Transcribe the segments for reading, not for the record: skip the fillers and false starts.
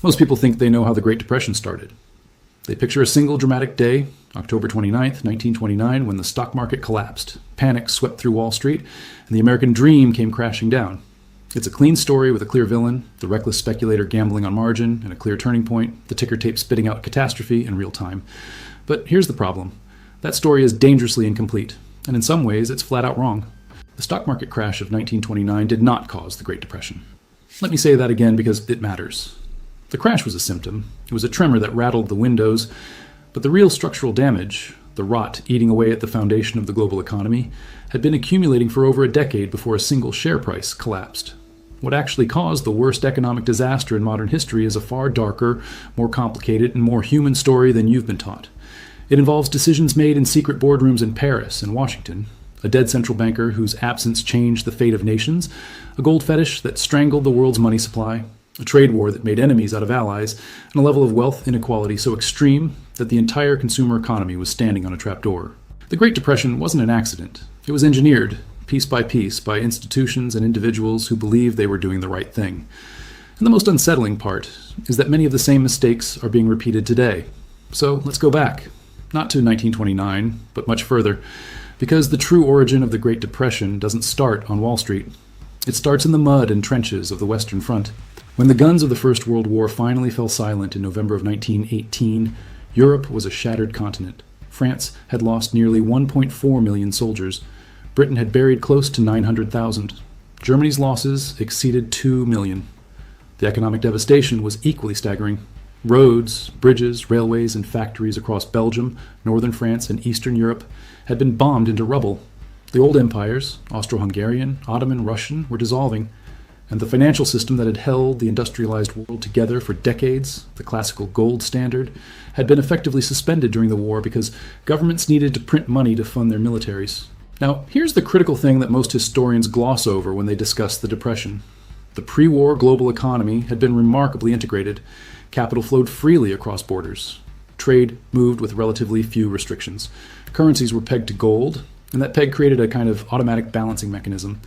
Most people think they know how the Great Depression started. They picture a single dramatic day, October 29th, 1929, when the stock market collapsed. Panic swept through Wall Street, and the American dream came crashing down. It's a clean story with a clear villain, the reckless speculator gambling on margin, and a clear turning point, the ticker tape spitting out catastrophe in real time. But here's the problem. That story is dangerously incomplete, and in some ways it's flat out wrong. The stock market crash of 1929 did not cause the Great Depression. Let me say that again because it matters. The crash was a symptom. It was a tremor that rattled the windows, but the real structural damage, the rot eating away at the foundation of the global economy, had been accumulating for over a decade before a single share price collapsed. What actually caused the worst economic disaster in modern history is a far darker, more complicated, and more human story than you've been taught. It involves decisions made in secret boardrooms in Paris and Washington, a dead central banker whose absence changed the fate of nations, a gold fetish that strangled the world's money supply, a trade war that made enemies out of allies, and a level of wealth inequality so extreme that the entire consumer economy was standing on a trapdoor. The Great Depression wasn't an accident. It was engineered, piece by institutions and individuals who believed they were doing the right thing. And the most unsettling part is that many of the same mistakes are being repeated today. So let's go back, not to 1929, but much further, because the true origin of the Great Depression doesn't start on Wall Street. It starts in the mud and trenches of the Western Front. When the guns of the First World War finally fell silent in November of 1918, Europe was a shattered continent. France had lost nearly 1.4 million soldiers. Britain had buried close to 900,000. Germany's losses exceeded 2 million. The economic devastation was equally staggering. Roads, bridges, railways, and factories across Belgium, northern France, and Eastern Europe had been bombed into rubble. The old empires, Austro-Hungarian, Ottoman, Russian, were dissolving, and the financial system that had held the industrialized world together for decades, the classical gold standard, had been effectively suspended during the war because governments needed to print money to fund their militaries. Now, here's the critical thing that most historians gloss over when they discuss the Depression. The pre-war global economy had been remarkably integrated. Capital flowed freely across borders. Trade moved with relatively few restrictions. Currencies were pegged to gold, and that peg created a kind of automatic balancing mechanism.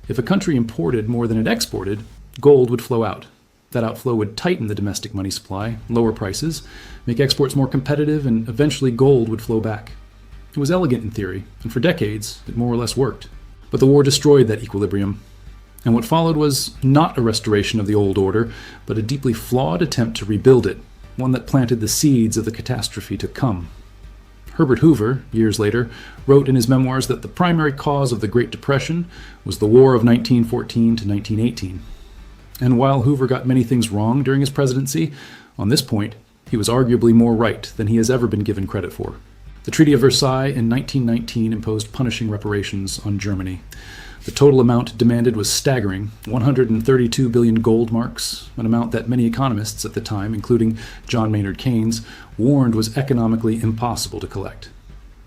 If a country imported more than it exported, gold would flow out. That outflow would tighten the domestic money supply, lower prices, make exports more competitive, and eventually gold would flow back. It was elegant in theory, and for decades it more or less worked. But the war destroyed that equilibrium. And what followed was not a restoration of the old order, but a deeply flawed attempt to rebuild it, one that planted the seeds of the catastrophe to come. Herbert Hoover, years later, wrote in his memoirs that the primary cause of the Great Depression was the War of 1914 to 1918. And while Hoover got many things wrong during his presidency, on this point, he was arguably more right than he has ever been given credit for. The Treaty of Versailles in 1919 imposed punishing reparations on Germany. The total amount demanded was staggering, 132 billion gold marks, an amount that many economists at the time, including John Maynard Keynes, warned was economically impossible to collect.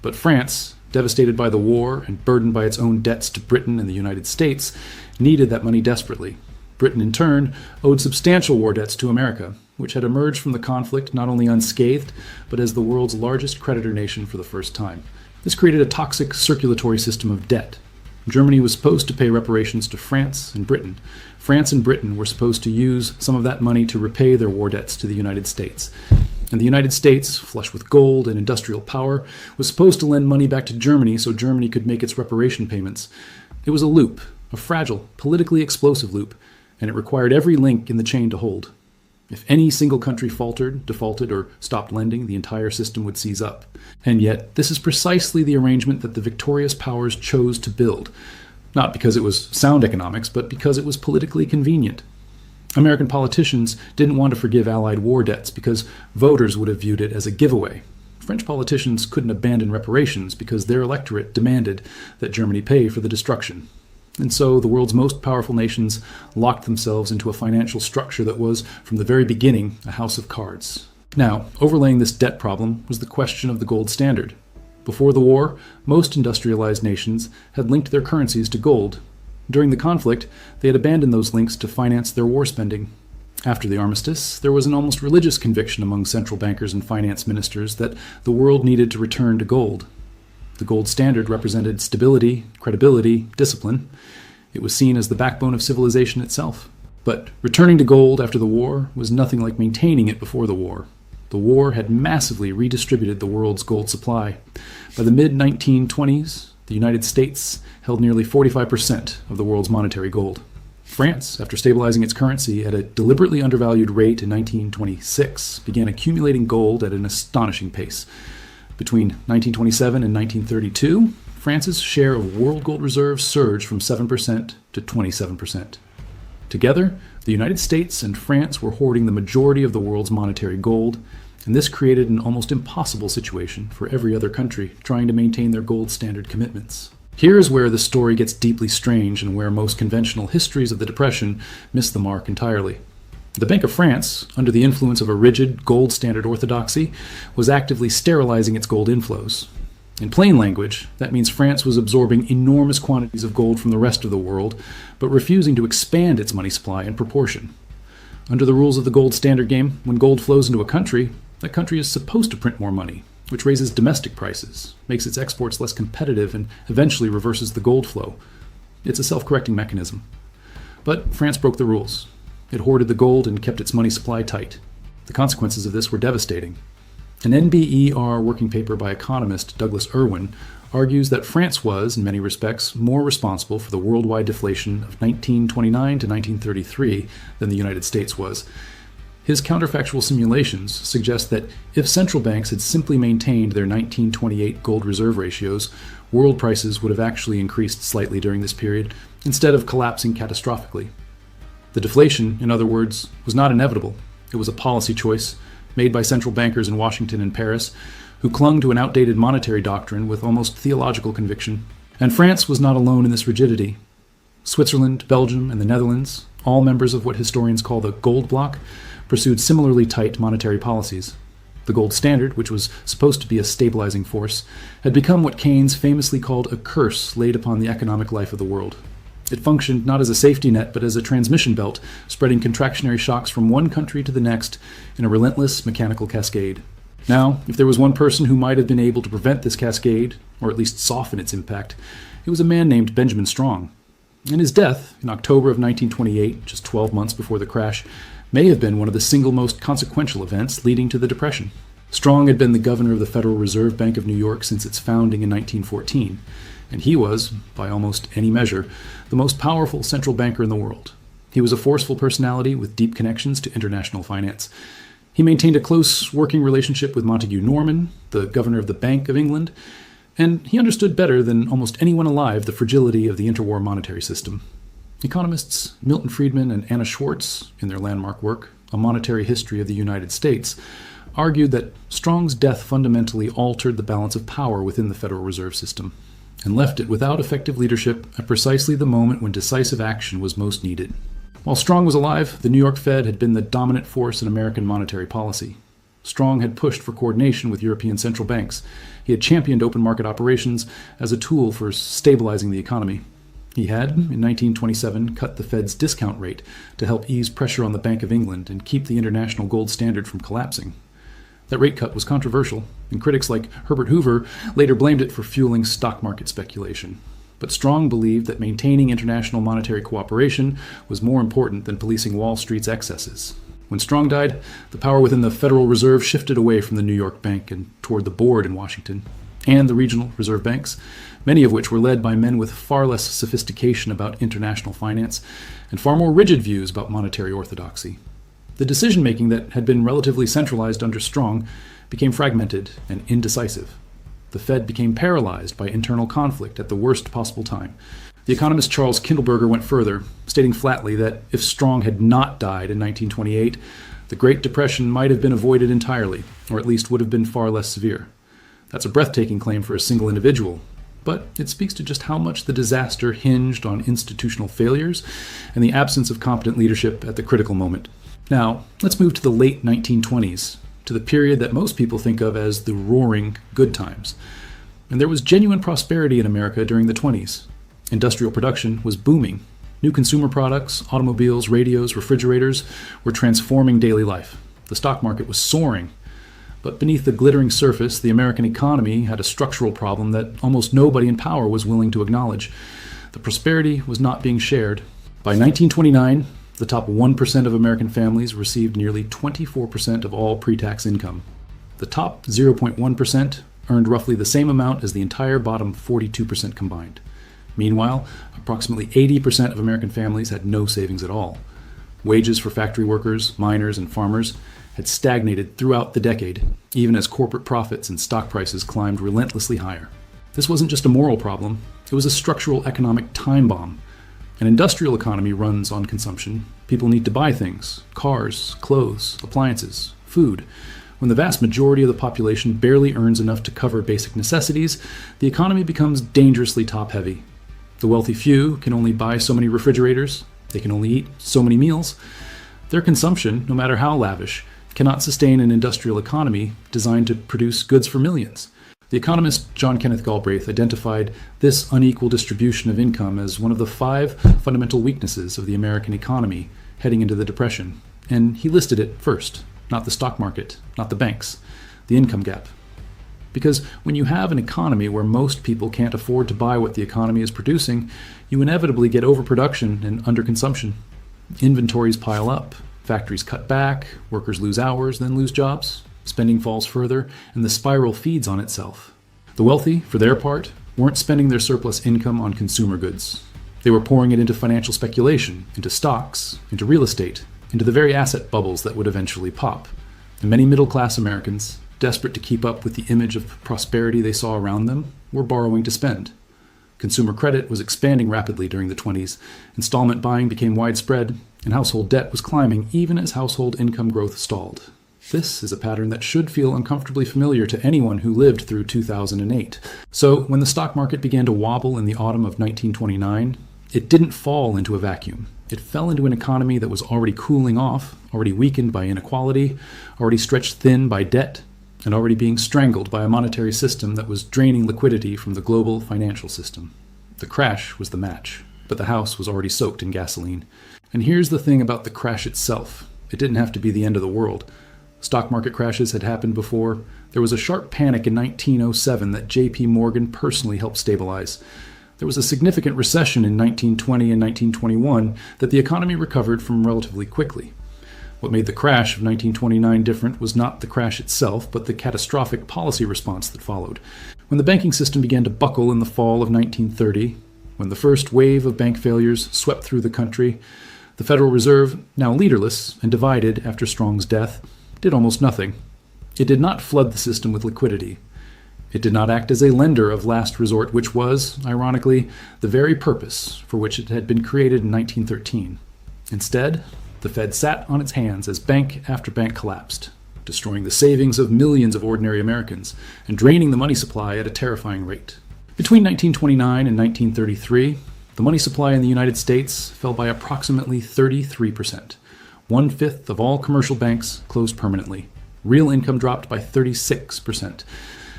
But France, devastated by the war and burdened by its own debts to Britain and the United States, needed that money desperately. Britain, in turn, owed substantial war debts to America, which had emerged from the conflict not only unscathed, but as the world's largest creditor nation for the first time. This created a toxic circulatory system of debt. Germany was supposed to pay reparations to France and Britain. France and Britain were supposed to use some of that money to repay their war debts to the United States. And the United States, flush with gold and industrial power, was supposed to lend money back to Germany so Germany could make its reparation payments. It was a loop, a fragile, politically explosive loop, and it required every link in the chain to hold. If any single country faltered, defaulted, or stopped lending, the entire system would seize up. And yet, this is precisely the arrangement that the victorious powers chose to build. Not because it was sound economics, but because it was politically convenient. American politicians didn't want to forgive Allied war debts because voters would have viewed it as a giveaway. French politicians couldn't abandon reparations because their electorate demanded that Germany pay for the destruction. And so the world's most powerful nations locked themselves into a financial structure that was, from the very beginning, a house of cards. Now, overlaying this debt problem was the question of the gold standard. Before the war, most industrialized nations had linked their currencies to gold. During the conflict, they had abandoned those links to finance their war spending. After the armistice, there was an almost religious conviction among central bankers and finance ministers that the world needed to return to gold. The gold standard represented stability, credibility, discipline. It was seen as the backbone of civilization itself. But returning to gold after the war was nothing like maintaining it before the war. The war had massively redistributed the world's gold supply. By the mid-1920s, the United States held nearly 45% of the world's monetary gold. France, after stabilizing its currency at a deliberately undervalued rate in 1926, began accumulating gold at an astonishing pace. Between 1927 and 1932, France's share of world gold reserves surged from 7% to 27%. Together, the United States and France were hoarding the majority of the world's monetary gold, and this created an almost impossible situation for every other country trying to maintain their gold standard commitments. Here is where the story gets deeply strange and where most conventional histories of the Depression miss the mark entirely. The Bank of France, under the influence of a rigid gold standard orthodoxy, was actively sterilizing its gold inflows. In plain language, that means France was absorbing enormous quantities of gold from the rest of the world, but refusing to expand its money supply in proportion. Under the rules of the gold standard game, when gold flows into a country, that country is supposed to print more money, which raises domestic prices, makes its exports less competitive, and eventually reverses the gold flow. It's a self-correcting mechanism. But France broke the rules. It hoarded the gold and kept its money supply tight. The consequences of this were devastating. An NBER working paper by economist Douglas Irwin argues that France was, in many respects, more responsible for the worldwide deflation of 1929 to 1933 than the United States was. His counterfactual simulations suggest that if central banks had simply maintained their 1928 gold reserve ratios, world prices would have actually increased slightly during this period, instead of collapsing catastrophically. The deflation, in other words, was not inevitable. It was a policy choice made by central bankers in Washington and Paris, who clung to an outdated monetary doctrine with almost theological conviction. And France was not alone in this rigidity. Switzerland, Belgium, and the Netherlands, all members of what historians call the Gold Bloc, pursued similarly tight monetary policies. The gold standard, which was supposed to be a stabilizing force, had become what Keynes famously called a curse laid upon the economic life of the world. It functioned not as a safety net, but as a transmission belt, spreading contractionary shocks from one country to the next in a relentless mechanical cascade. Now, if there was one person who might have been able to prevent this cascade, or at least soften its impact, it was a man named Benjamin Strong. And his death, in October of 1928, just 12 months before the crash, may have been one of the single most consequential events leading to the Depression. Strong had been the governor of the Federal Reserve Bank of New York since its founding in 1914, and he was, by almost any measure, the most powerful central banker in the world. He was a forceful personality with deep connections to international finance. He maintained a close working relationship with Montague Norman, the governor of the Bank of England, and he understood better than almost anyone alive the fragility of the interwar monetary system. Economists Milton Friedman and Anna Schwartz, in their landmark work, A Monetary History of the United States, argued that Strong's death fundamentally altered the balance of power within the Federal Reserve System, and left it without effective leadership at precisely the moment when decisive action was most needed. While Strong was alive, the New York Fed had been the dominant force in American monetary policy. Strong had pushed for coordination with European central banks. He had championed open market operations as a tool for stabilizing the economy. He had, in 1927, cut the Fed's discount rate to help ease pressure on the Bank of England and keep the international gold standard from collapsing. That rate cut was controversial, and critics like Herbert Hoover later blamed it for fueling stock market speculation. But Strong believed that maintaining international monetary cooperation was more important than policing Wall Street's excesses. When Strong died, the power within the Federal Reserve shifted away from the New York Bank and toward the board in Washington, and the regional reserve banks, many of which were led by men with far less sophistication about international finance and far more rigid views about monetary orthodoxy. The decision-making that had been relatively centralized under Strong became fragmented and indecisive. The Fed became paralyzed by internal conflict at the worst possible time. The economist Charles Kindleberger went further, stating flatly that if Strong had not died in 1928, the Great Depression might have been avoided entirely, or at least would have been far less severe. That's a breathtaking claim for a single individual, but it speaks to just how much the disaster hinged on institutional failures and the absence of competent leadership at the critical moment. Now, let's move to the late 1920s, to the period that most people think of as the roaring good times. And there was genuine prosperity in America during the 20s. Industrial production was booming. New consumer products, automobiles, radios, refrigerators were transforming daily life. The stock market was soaring. But beneath the glittering surface, the American economy had a structural problem that almost nobody in power was willing to acknowledge. The prosperity was not being shared. By 1929, The top 1% of American families received nearly 24% of all pre-tax income. The top 0.1% earned roughly the same amount as the entire bottom 42% combined. Meanwhile, approximately 80% of American families had no savings at all. Wages for factory workers, miners, and farmers had stagnated throughout the decade, even as corporate profits and stock prices climbed relentlessly higher. This wasn't just a moral problem, it was a structural economic time bomb. An industrial economy runs on consumption. People need to buy things: cars, clothes, appliances, food. When the vast majority of the population barely earns enough to cover basic necessities, the economy becomes dangerously top-heavy. The wealthy few can only buy so many refrigerators, they can only eat so many meals. Their consumption, no matter how lavish, cannot sustain an industrial economy designed to produce goods for millions. The economist John Kenneth Galbraith identified this unequal distribution of income as one of the 5 fundamental weaknesses of the American economy heading into the Depression, and he listed it first: not the stock market, not the banks, the income gap. Because when you have an economy where most people can't afford to buy what the economy is producing, you inevitably get overproduction and underconsumption. Inventories pile up, factories cut back, workers lose hours, then lose jobs. Spending falls further, and the spiral feeds on itself. The wealthy, for their part, weren't spending their surplus income on consumer goods. They were pouring it into financial speculation, into stocks, into real estate, into the very asset bubbles that would eventually pop. And many middle-class Americans, desperate to keep up with the image of prosperity they saw around them, were borrowing to spend. Consumer credit was expanding rapidly during the 20s, installment buying became widespread, and household debt was climbing even as household income growth stalled. This is a pattern that should feel uncomfortably familiar to anyone who lived through 2008. So, when the stock market began to wobble in the autumn of 1929, it didn't fall into a vacuum. It fell into an economy that was already cooling off, already weakened by inequality, already stretched thin by debt, and already being strangled by a monetary system that was draining liquidity from the global financial system. The crash was the match, but the house was already soaked in gasoline. And here's the thing about the crash itself. It didn't have to be the end of the world. Stock market crashes had happened before. There was a sharp panic in 1907 that J.P. Morgan personally helped stabilize. There was a significant recession in 1920 and 1921 that the economy recovered from relatively quickly. What made the crash of 1929 different was not the crash itself, but the catastrophic policy response that followed. When the banking system began to buckle in the fall of 1930, when the first wave of bank failures swept through the country, the Federal Reserve, now leaderless and divided after Strong's death, did almost nothing. It did not flood the system with liquidity. It did not act as a lender of last resort, which was, ironically, the very purpose for which it had been created in 1913. Instead, the Fed sat on its hands as bank after bank collapsed, destroying the savings of millions of ordinary Americans and draining the money supply at a terrifying rate. Between 1929 and 1933, the money supply in the United States fell by approximately 33%. 1/5 of all commercial banks closed permanently. Real income dropped by 36%.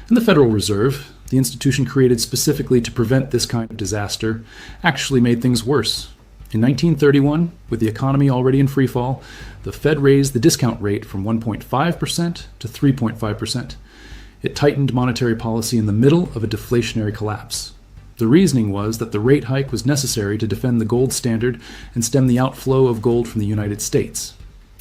And the Federal Reserve, the institution created specifically to prevent this kind of disaster, actually made things worse. In 1931, with the economy already in freefall, the Fed raised the discount rate from 1.5% to 3.5%. It tightened monetary policy in the middle of a deflationary collapse. The reasoning was that the rate hike was necessary to defend the gold standard and stem the outflow of gold from the United States.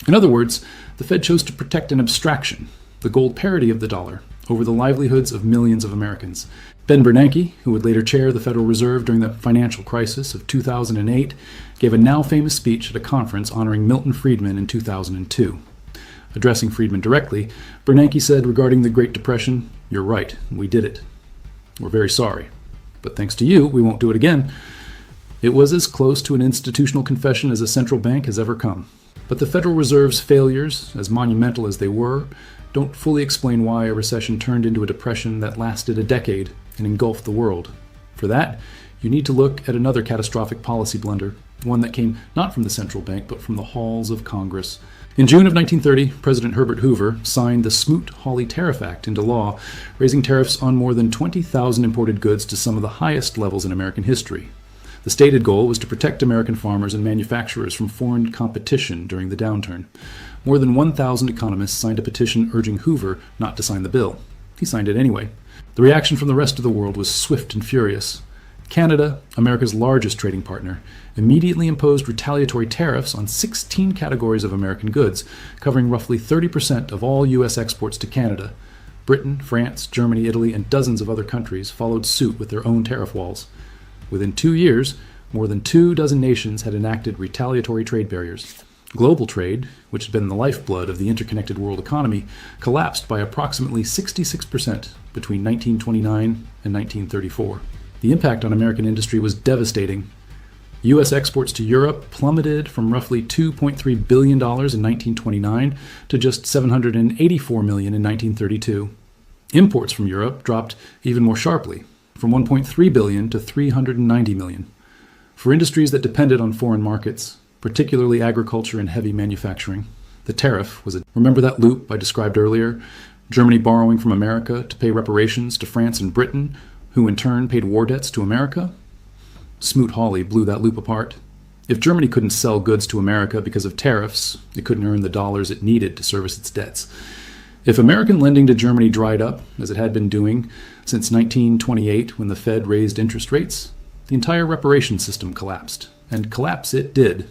In other words, the Fed chose to protect an abstraction, the gold parity of the dollar, over the livelihoods of millions of Americans. Ben Bernanke, who would later chair the Federal Reserve during the financial crisis of 2008, gave a now famous speech at a conference honoring Milton Friedman in 2002. Addressing Friedman directly, Bernanke said regarding the Great Depression, "You're right, we did it. We're very sorry. But thanks to you, we won't do it again." It was as close to an institutional confession as a central bank has ever come. But the Federal Reserve's failures, as monumental as they were, don't fully explain why a recession turned into a depression that lasted a decade and engulfed the world. For that, you need to look at another catastrophic policy blunder, one that came not from the central bank, but from the halls of Congress. In June of 1930, President Herbert Hoover signed the Smoot-Hawley Tariff Act into law, raising tariffs on more than 20,000 imported goods to some of the highest levels in American history. The stated goal was to protect American farmers and manufacturers from foreign competition during the downturn. More than 1,000 economists signed a petition urging Hoover not to sign the bill. He signed it anyway. The reaction from the rest of the world was swift and furious. Canada, America's largest trading partner, immediately imposed retaliatory tariffs on 16 categories of American goods, covering roughly 30% of all U.S. exports to Canada. Britain, France, Germany, Italy, and dozens of other countries followed suit with their own tariff walls. Within 2 years, more than 24 nations had enacted retaliatory trade barriers. Global trade, which had been the lifeblood of the interconnected world economy, collapsed by approximately 66% between 1929 and 1934. The impact on American industry was devastating. U.S. exports to Europe plummeted from roughly $2.3 billion in 1929 to just $784 million in 1932. Imports from Europe dropped even more sharply, from $1.3 billion to $390 million. For industries that depended on foreign markets, particularly agriculture and heavy manufacturing, the tariff was a... Remember that loop I described earlier? Germany borrowing from America to pay reparations to France and Britain, who in turn paid war debts to America? Smoot-Hawley blew that loop apart. If Germany couldn't sell goods to America because of tariffs, it couldn't earn the dollars it needed to service its debts. If American lending to Germany dried up, as it had been doing since 1928 when the Fed raised interest rates, the entire reparations system collapsed. And collapse it did.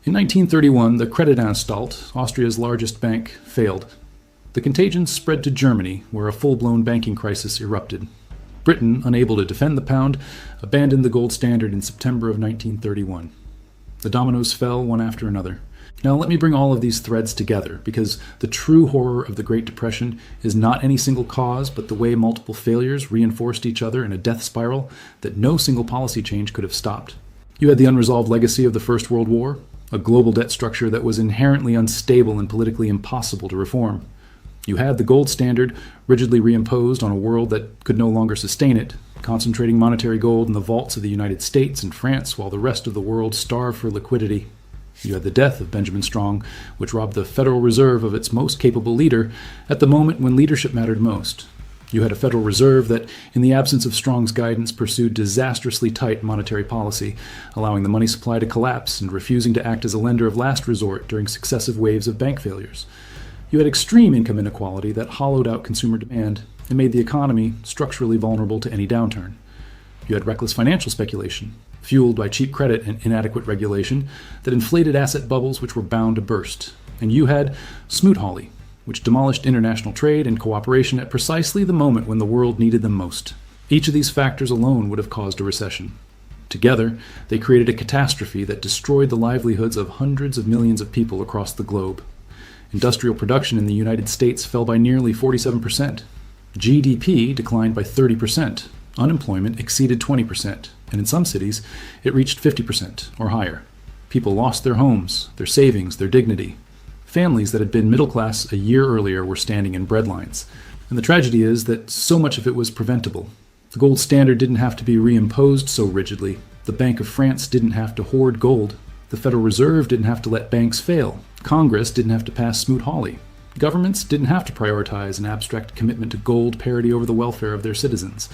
In 1931, the Kreditanstalt, Austria's largest bank, failed. The contagion spread to Germany, where a full-blown banking crisis erupted. Britain, unable to defend the pound, abandoned the gold standard in September of 1931. The dominoes fell one after another. Now let me bring all of these threads together, because the true horror of the Great Depression is not any single cause, but the way multiple failures reinforced each other in a death spiral that no single policy change could have stopped. You had the unresolved legacy of the First World War, a global debt structure that was inherently unstable and politically impossible to reform. You had the gold standard rigidly reimposed on a world that could no longer sustain it, concentrating monetary gold in the vaults of the United States and France while the rest of the world starved for liquidity. You had the death of Benjamin Strong, which robbed the Federal Reserve of its most capable leader at the moment when leadership mattered most. You had a Federal Reserve that, in the absence of Strong's guidance, pursued disastrously tight monetary policy, allowing the money supply to collapse and refusing to act as a lender of last resort during successive waves of bank failures. You had extreme income inequality that hollowed out consumer demand and made the economy structurally vulnerable to any downturn. You had reckless financial speculation, fueled by cheap credit and inadequate regulation, that inflated asset bubbles which were bound to burst. And you had Smoot-Hawley, which demolished international trade and cooperation at precisely the moment when the world needed them most. Each of these factors alone would have caused a recession. Together, they created a catastrophe that destroyed the livelihoods of hundreds of millions of people across the globe. Industrial production in the United States fell by nearly 47%. GDP declined by 30%. Unemployment exceeded 20%, and in some cities, it reached 50% or higher. People lost their homes, their savings, their dignity. Families that had been middle class a year earlier were standing in breadlines. And the tragedy is that so much of it was preventable. The gold standard didn't have to be reimposed so rigidly. The Bank of France didn't have to hoard gold. The Federal Reserve didn't have to let banks fail. Congress didn't have to pass Smoot-Hawley. Governments didn't have to prioritize an abstract commitment to gold parity over the welfare of their citizens.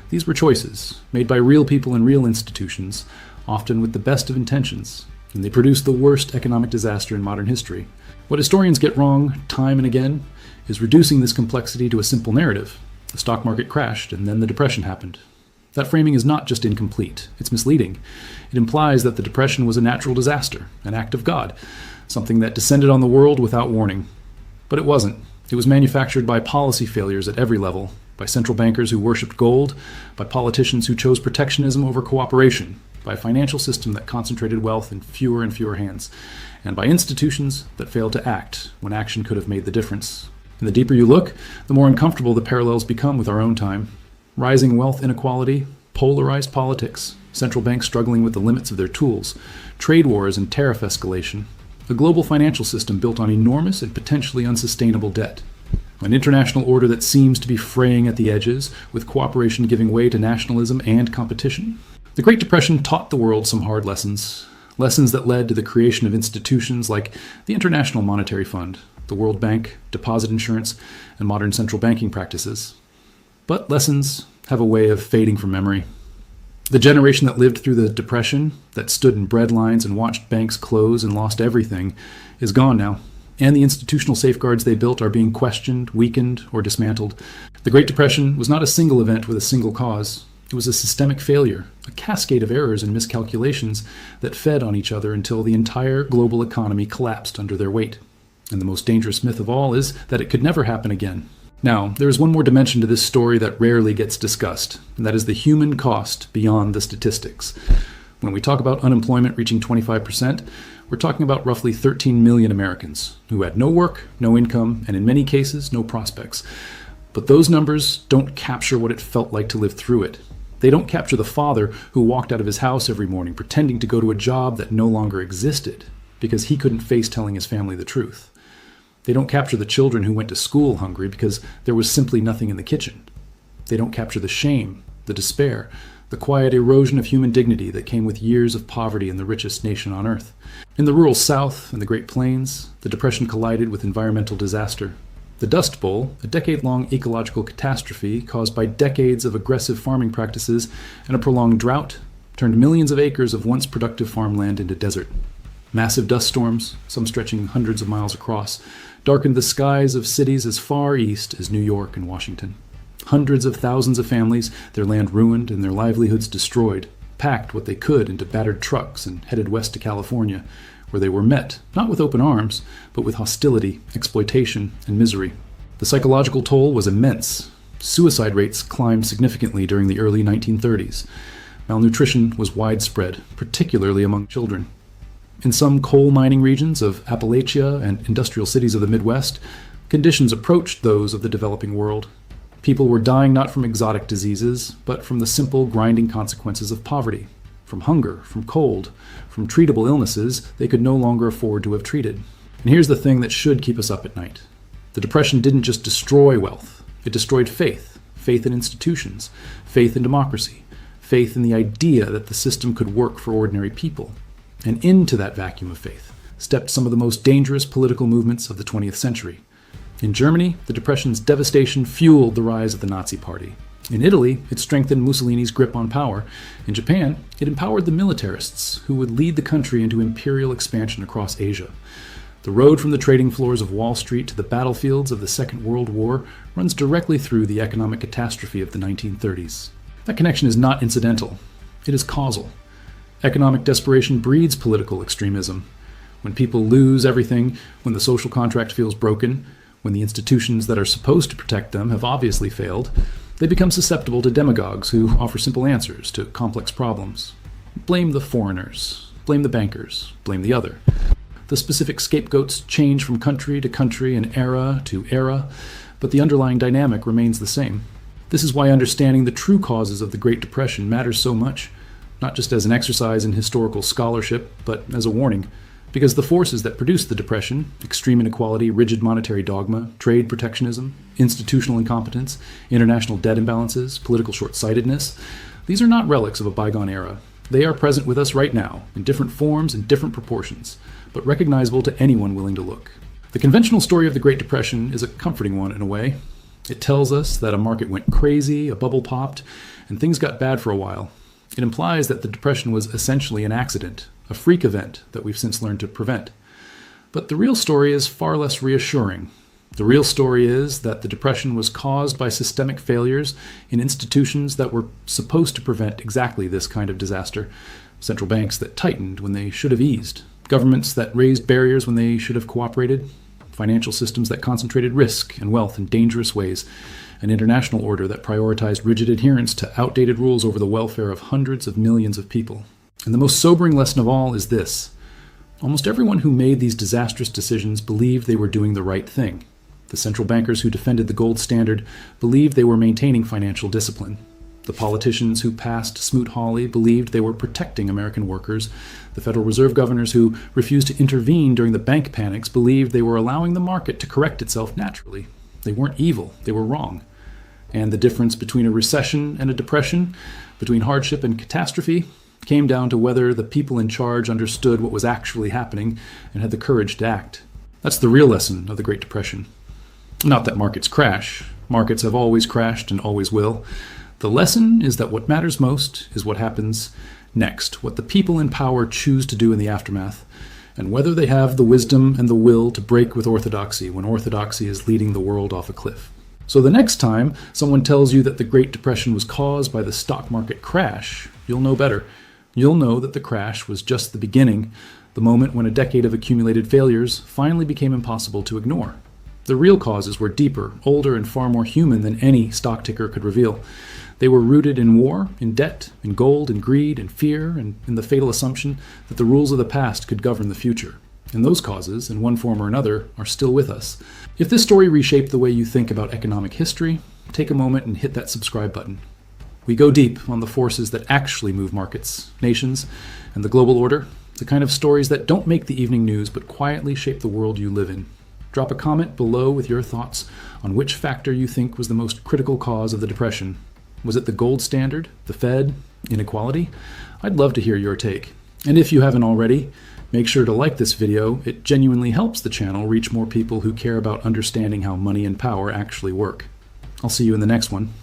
These were choices, made by real people in real institutions, often with the best of intentions, and they produced the worst economic disaster in modern history. What historians get wrong time and again is reducing this complexity to a simple narrative. The stock market crashed, and then the Depression happened. That framing is not just incomplete, it's misleading. It implies that the Depression was a natural disaster, an act of God, something that descended on the world without warning. But it wasn't. It was manufactured by policy failures at every level, by central bankers who worshipped gold, by politicians who chose protectionism over cooperation, by a financial system that concentrated wealth in fewer and fewer hands, and by institutions that failed to act when action could have made the difference. And the deeper you look, the more uncomfortable the parallels become with our own time. Rising wealth inequality, polarized politics, central banks struggling with the limits of their tools, trade wars and tariff escalation, a global financial system built on enormous and potentially unsustainable debt, an international order that seems to be fraying at the edges, with cooperation giving way to nationalism and competition. The Great Depression taught the world some hard lessons that led to the creation of institutions like the International Monetary Fund, the World Bank, deposit insurance, and modern central banking practices. But lessons have a way of fading from memory. The generation that lived through the Depression, that stood in bread lines and watched banks close and lost everything, is gone now. And the institutional safeguards they built are being questioned, weakened, or dismantled. The Great Depression was not a single event with a single cause. It was a systemic failure, a cascade of errors and miscalculations that fed on each other until the entire global economy collapsed under their weight. And the most dangerous myth of all is that it could never happen again. Now, there is one more dimension to this story that rarely gets discussed, and that is the human cost beyond the statistics. When we talk about unemployment reaching 25%, we're talking about roughly 13 million Americans who had no work, no income, and in many cases, no prospects. But those numbers don't capture what it felt like to live through it. They don't capture the father who walked out of his house every morning pretending to go to a job that no longer existed because he couldn't face telling his family the truth. They don't capture the children who went to school hungry because there was simply nothing in the kitchen. They don't capture the shame, the despair, the quiet erosion of human dignity that came with years of poverty in the richest nation on earth. In the rural South and the Great Plains, the Depression collided with environmental disaster. The Dust Bowl, a decade-long ecological catastrophe caused by decades of aggressive farming practices and a prolonged drought, turned millions of acres of once productive farmland into desert. Massive dust storms, some stretching hundreds of miles across, darkened the skies of cities as far east as New York and Washington. Hundreds of thousands of families, their land ruined and their livelihoods destroyed, packed what they could into battered trucks and headed west to California, where they were met, not with open arms, but with hostility, exploitation, and misery. The psychological toll was immense. Suicide rates climbed significantly during the early 1930s. Malnutrition was widespread, particularly among children. In some coal mining regions of Appalachia and industrial cities of the Midwest, conditions approached those of the developing world. People were dying not from exotic diseases, but from the simple, grinding consequences of poverty. From hunger, from cold, from treatable illnesses they could no longer afford to have treated. And here's the thing that should keep us up at night. The Depression didn't just destroy wealth. It destroyed faith, faith in institutions, faith in democracy, faith in the idea that the system could work for ordinary people. And into that vacuum of faith stepped some of the most dangerous political movements of the 20th century. In Germany, the Depression's devastation fueled the rise of the Nazi Party. In Italy, it strengthened Mussolini's grip on power. In Japan, it empowered the militarists who would lead the country into imperial expansion across Asia. The road from the trading floors of Wall Street to the battlefields of the Second World War runs directly through the economic catastrophe of the 1930s. That connection is not incidental. It is causal. Economic desperation breeds political extremism. When people lose everything, when the social contract feels broken, when the institutions that are supposed to protect them have obviously failed, they become susceptible to demagogues who offer simple answers to complex problems. Blame the foreigners, blame the bankers, blame the other. The specific scapegoats change from country to country and era to era, but the underlying dynamic remains the same. This is why understanding the true causes of the Great Depression matters so much, not just as an exercise in historical scholarship, but as a warning. Because the forces that produced the Depression, extreme inequality, rigid monetary dogma, trade protectionism, institutional incompetence, international debt imbalances, political short-sightedness, these are not relics of a bygone era. They are present with us right now, in different forms and different proportions, but recognizable to anyone willing to look. The conventional story of the Great Depression is a comforting one in a way. It tells us that a market went crazy, a bubble popped, and things got bad for a while. It implies that the Depression was essentially an accident, a freak event that we've since learned to prevent. But the real story is far less reassuring. The real story is that the Depression was caused by systemic failures in institutions that were supposed to prevent exactly this kind of disaster. Central banks that tightened when they should have eased. Governments that raised barriers when they should have cooperated. Financial systems that concentrated risk and wealth in dangerous ways. An international order that prioritized rigid adherence to outdated rules over the welfare of hundreds of millions of people. And the most sobering lesson of all is this. Almost everyone who made these disastrous decisions believed they were doing the right thing. The central bankers who defended the gold standard believed they were maintaining financial discipline. The politicians who passed Smoot-Hawley believed they were protecting American workers. The Federal Reserve governors who refused to intervene during the bank panics believed they were allowing the market to correct itself naturally. They weren't evil, they were wrong. And the difference between a recession and a depression, between hardship and catastrophe, came down to whether the people in charge understood what was actually happening and had the courage to act. That's the real lesson of the Great Depression. Not that markets crash. Markets have always crashed and always will. The lesson is that what matters most is what happens next, what the people in power choose to do in the aftermath, and whether they have the wisdom and the will to break with orthodoxy when orthodoxy is leading the world off a cliff. So the next time someone tells you that the Great Depression was caused by the stock market crash, you'll know better. You'll know that the crash was just the beginning, the moment when a decade of accumulated failures finally became impossible to ignore. The real causes were deeper, older, and far more human than any stock ticker could reveal. They were rooted in war, in debt, in gold, in greed, in fear, and in the fatal assumption that the rules of the past could govern the future. And those causes, in one form or another, are still with us. If this story reshaped the way you think about economic history, take a moment and hit that subscribe button. We go deep on the forces that actually move markets, nations, and the global order, the kind of stories that don't make the evening news but quietly shape the world you live in. Drop a comment below with your thoughts on which factor you think was the most critical cause of the Depression. Was it the gold standard, the Fed, inequality? I'd love to hear your take. And if you haven't already, make sure to like this video. It genuinely helps the channel reach more people who care about understanding how money and power actually work. I'll see you in the next one.